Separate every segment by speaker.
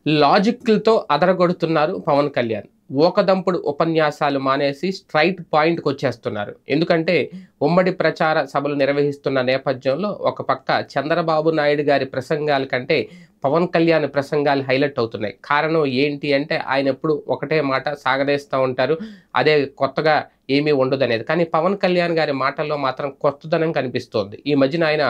Speaker 1: లాజిక్‌లతో అదరగొడుతున్నారు పవన్ కళ్యాణ్. ఊకదంపుడు ఉపన్యాసాలు మానేసి స్ట్రెయిట్ పాయింట్‌కొచ్చేస్తున్నారు. ఎందుకంటే ఉమ్మడి ప్రచార సభలు నిర్వహిస్తున్న నేపథ్యంలో ఒక పక్క చంద్రబాబు నాయుడు గారి ప్రసంగాల కంటే పవన్ కళ్యాణ్ ప్రసంగాలు హైలైట్ అవుతున్నాయి. కారణం ఏంటి అంటే ఆయన ఎప్పుడు ఒకటే మాట సాగదీస్తా ఉంటారు. అదే కొత్తగా ఏమీ ఉండదనేది. కానీ పవన్ కళ్యాణ్ గారి మాటల్లో మాత్రం కొత్తదనం కనిపిస్తోంది. ఈ మధ్యన ఆయన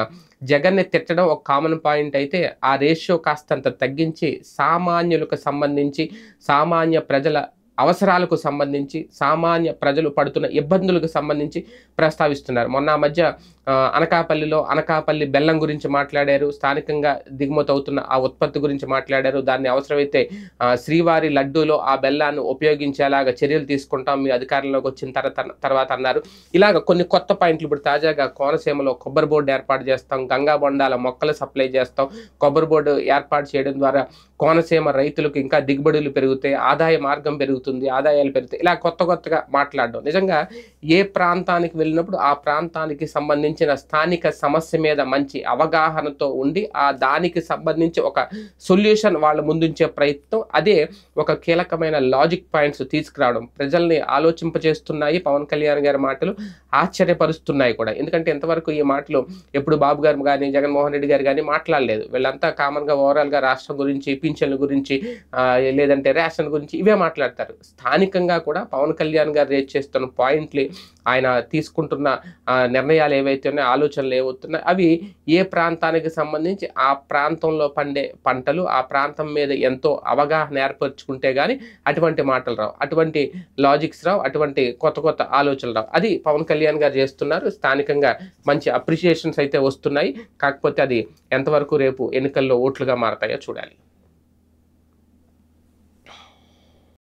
Speaker 1: జగన్‌ని తిట్టడం ఒక కామన్ పాయింట్ అయితే ఆ రేషియో కాస్తంత తగ్గించి సామాన్యులకు సంబంధించి, సామాన్య ప్రజల అవసరాలకు సంబంధించి, సామాన్య ప్రజలు పడుతున్న ఇబ్బందులకు సంబంధించి ప్రస్తావిస్తున్నారు. మొన్న ఆ మధ్య అనకాపల్లిలో అనకాపల్లి బెల్లం గురించి మాట్లాడారు. స్థానికంగా దిగుమతవుతున్న ఆ ఉత్పత్తి గురించి మాట్లాడారు. దాన్ని అవసరమైతే శ్రీవారి లడ్డూలో ఆ బెల్లాన్ని ఉపయోగించేలాగా చర్యలు తీసుకుంటాం మీ అధికారంలోకి వచ్చిన తర్వాత అన్నారు. ఇలాగ కొన్ని కొత్త పాయింట్లు ఇప్పుడు తాజాగా కోనసీమలో కొబ్బరి బోర్డు ఏర్పాటు చేస్తాం, గంగా బొండాల మొక్కలు సప్లై చేస్తాం, కొబ్బరి బోర్డు ఏర్పాటు చేయడం ద్వారా కోనసీమ రైతులకు ఇంకా దిగుబడులు పెరుగుతాయి, ఆదాయ మార్గం పెరుగుతుంది, ఆదాయాలు పెరుగుతాయి. ఇలా కొత్తగా మాట్లాడడం నిజంగా ఏ ప్రాంతానికి వెళ్ళినప్పుడు ఆ ప్రాంతానికి సంబంధించిన స్థానిక సమస్య మీద మంచి అవగాహనతో ఉండి ఆ దానికి సంబంధించి ఒక సొల్యూషన్ వాళ్ళ ముందుంచే ప్రయత్నం, అదే ఒక కీలకమైన లాజిక్ పాయింట్స్ తీసుకురావడం ప్రజల్ని ఆలోచింపజేస్తున్నాయి. పవన్ కళ్యాణ్ గారి మాటలు ఆశ్చర్యపరుస్తున్నాయి కూడా. ఎందుకంటే ఇంతవరకు ఈ మాటలు ఎప్పుడు బాబు గారు కానీ జగన్మోహన్ రెడ్డి గారు కానీ మాట్లాడలేదు. వీళ్ళంతా కామన్గా ఓవరాల్గా రాష్ట్రం గురించి, పింఛన్ల గురించి, లేదంటే రేషన్ గురించి ఇవే మాట్లాడతారు. స్థానికంగా కూడా పవన్ కళ్యాణ్ గారు రేట్ చేస్తున్న పాయింట్లు, ఆయన తీసుకుంటున్న నిర్ణయాలు ఏవైతే ఉన్నాయో, ఆలోచనలు ఏవవుతున్నాయి అవి ఏ ప్రాంతానికి సంబంధించి ఆ ప్రాంతంలో పండే పంటలు, ఆ ప్రాంతం మీద ఎంతో అవగాహన ఏర్పరచుకుంటే కానీ అటువంటి మాటలు రావు, అటువంటి లాజిక్స్ రావు, అటువంటి కొత్త ఆలోచనలు రావు. అది పవన్ కళ్యాణ్ గారు చేస్తున్నారు. స్థానికంగా మంచి అప్రిషియేషన్స్ అయితే వస్తున్నాయి. కాకపోతే అది ఎంతవరకు రేపు ఎన్నికల్లో ఓట్లుగా మారతాయో చూడాలి.